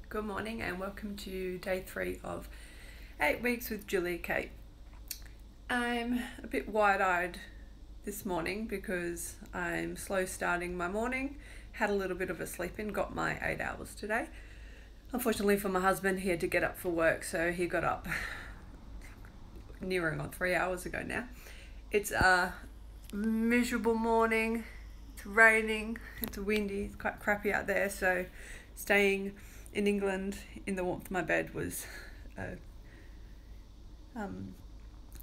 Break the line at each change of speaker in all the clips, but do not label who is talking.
Good morning and welcome to day 3 of 8 weeks with Julia Kate. I'm a bit wide-eyed this morning because I'm slow starting my morning. Had a little bit of a sleep in, got my 8 hours today. Unfortunately for my husband, he had to get up for work, so he got up nearing on 3 hours ago now. It's a miserable morning. It's raining, it's windy, it's quite crappy out there, so staying in England in the warmth of my bed was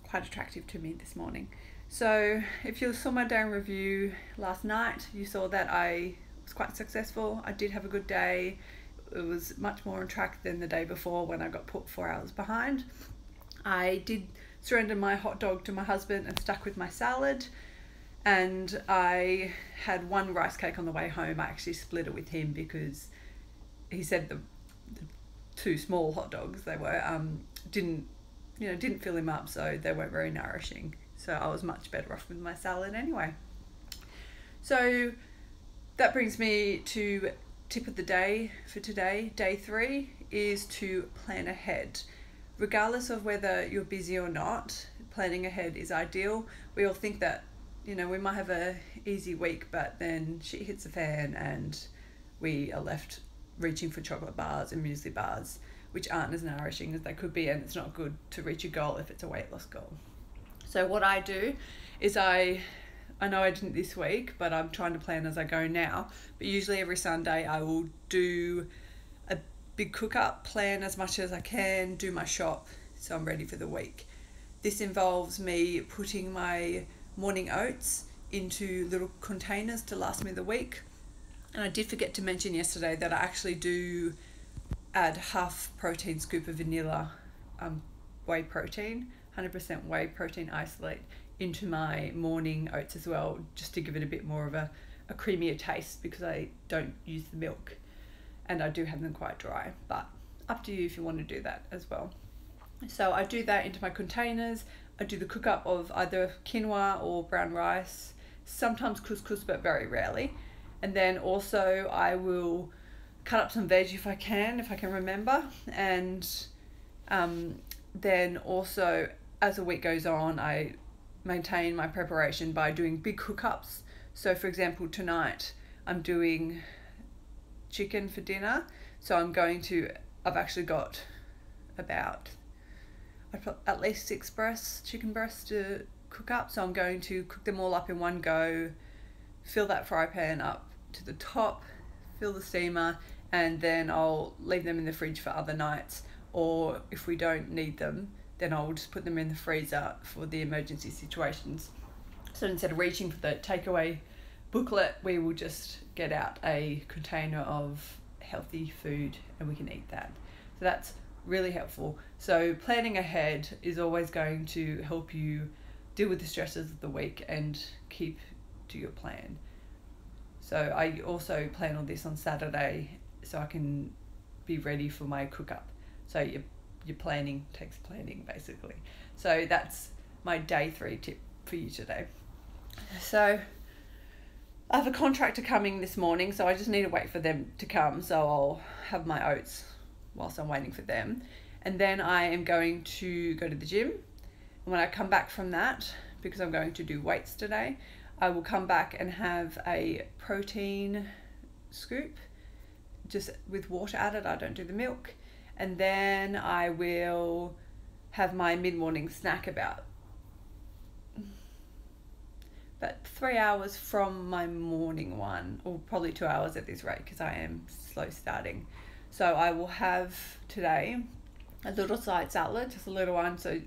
quite attractive to me this morning. So if you saw my day in review last night, you saw that I was quite successful. I did have a good day. It was much more on track than the day before when I got put 4 hours behind. I did surrender my hot dog to my husband and stuck with my salad, and I had one rice cake on the way home. I actually split it with him because he said the two small hot dogs they were didn't fill him up, so they weren't very nourishing. So I was much better off with my salad anyway. So that brings me to tip of the day for today. Day 3 is to plan ahead. Regardless of whether you're busy or not, planning ahead is ideal. We all think that we might have a easy week, but then shit hits the fan and we are left reaching for chocolate bars and muesli bars, which aren't as nourishing as they could be, and it's not good to reach a goal if it's a weight loss goal. So what I do is I know I didn't this week, but I'm trying to plan as I go now, but usually every Sunday I will do a big cook up, plan as much as I can, do my shop so I'm ready for the week. This involves me putting my morning oats into little containers to last me the week. And I did forget to mention yesterday that I actually do add half protein scoop of vanilla whey protein, 100% whey protein isolate, into my morning oats as well, just to give it a bit more of a creamier taste, because I don't use the milk and I do have them quite dry, but up to you if you want to do that as well. So I do that into my containers. I do the cook up of either quinoa or brown rice, sometimes couscous, but very rarely. And then also I will cut up some veg if I can remember. And then also as the week goes on, I maintain my preparation by doing big cook-ups. So for example, tonight I'm doing chicken for dinner. So I've actually got about at least 6 chicken breasts to cook up. So I'm going to cook them all up in one go, fill that fry pan up to the top, fill the steamer, and then I'll leave them in the fridge for other nights, or if we don't need them, then I'll just put them in the freezer for the emergency situations. So instead of reaching for the takeaway booklet, we will just get out a container of healthy food and we can eat that. So that's really helpful. So planning ahead is always going to help you deal with the stresses of the week and keep to your plan. So I also plan all this on Saturday so I can be ready for my cook up. So your planning takes planning, basically. So that's my day 3 tip for you today. So I have a contractor coming this morning, so I just need to wait for them to come. So I'll have my oats whilst I'm waiting for them. And then I am going to go to the gym. And when I come back from that, because I'm going to do weights today, I will come back and have a protein scoop just with water added. I don't do the milk. And then I will have my mid-morning snack about 3 hours from my morning one, or probably 2 hours at this rate because I am slow starting. So I will have today a little side salad, just a little one. So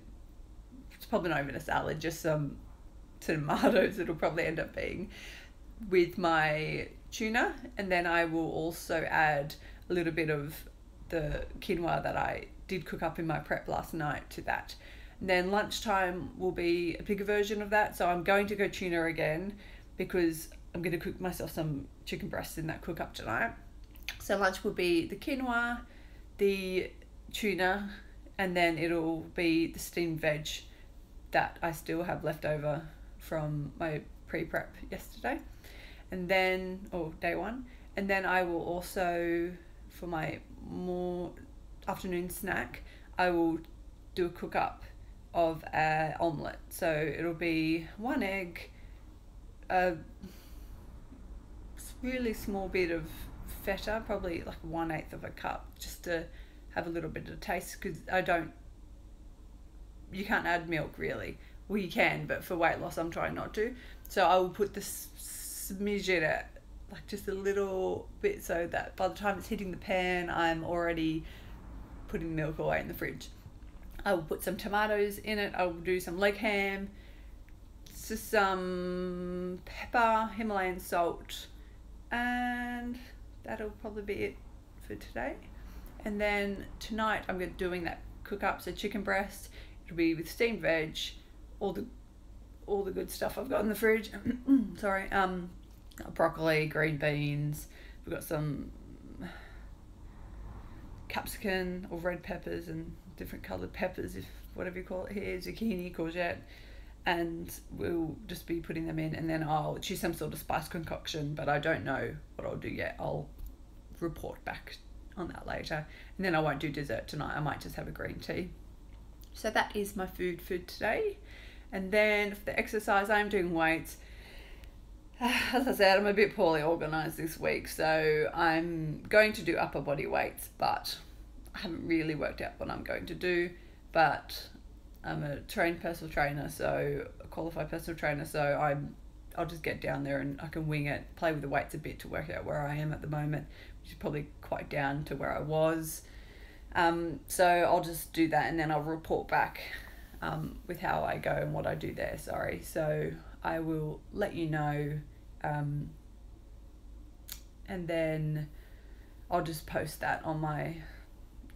it's probably not even a salad, just some tomatoes it'll probably end up being, with my tuna. And then I will also add a little bit of the quinoa that I did cook up in my prep last night to that. And then lunchtime will be a bigger version of that. So I'm going to go tuna again because I'm going to cook myself some chicken breasts in that cook up tonight. So lunch will be the quinoa, the tuna, and then it'll be the steamed veg that I still have left over from my pre-prep yesterday, and then, or day 1. And then I will also for my more afternoon snack, I will do a cook up of an omelette. So it'll be 1 egg, a really small bit of feta, probably like 1/8 of a cup, just to have a little bit of taste, because you can't add milk really. Well, you can, but for weight loss I'm trying not to. So I will put this smidge in it, like just a little bit, so that by the time it's hitting the pan I'm already putting the milk away in the fridge. I will put some tomatoes in it. I will do some leg ham, just some pepper, Himalayan salt, and that'll probably be it for today. And then tonight I'm doing that cook up, so chicken breast. It'll be with steamed veg, all the good stuff I've got in the fridge. Sorry, broccoli, green beans. We've got some capsicum or red peppers and different coloured peppers, if whatever you call it here, zucchini, courgette, and we'll just be putting them in, and then I'll choose some sort of spice concoction, but I don't know what I'll do yet. I'll report back on that later. And then I won't do dessert tonight. I might just have a green tea. So that is my food for today. And then for the exercise, I'm doing weights. As I said, I'm a bit poorly organised this week, so I'm going to do upper body weights, but I haven't really worked out what I'm going to do. But I'm a trained personal trainer, so a qualified personal trainer, so I'll just get down there and I can wing it, play with the weights a bit to work out where I am at the moment, which is probably quite down to where I was. So I'll just do that, and then I'll report back with how I go and what I do there. So I will let you know, and then I'll just post that on my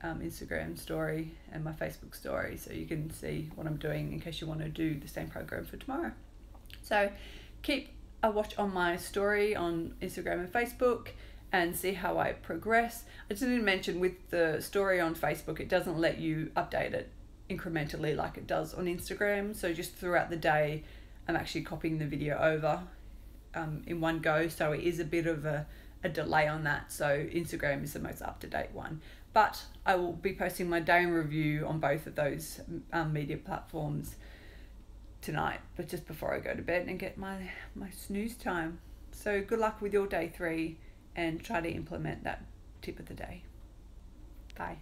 Instagram story and my Facebook story, so you can see what I'm doing in case you want to do the same program for tomorrow. So keep a watch on my story on Instagram and Facebook and see how I progress. I just didn't mention, with the story on Facebook, it doesn't let you update it incrementally like it does on Instagram. So just throughout the day, I'm actually copying the video over in one go. So it is a bit of a delay on that. So Instagram is the most up-to-date one. But I will be posting my day in review on both of those media platforms tonight, but just before I go to bed and get my snooze time. So good luck with your day 3, and try to implement that tip of the day. Bye.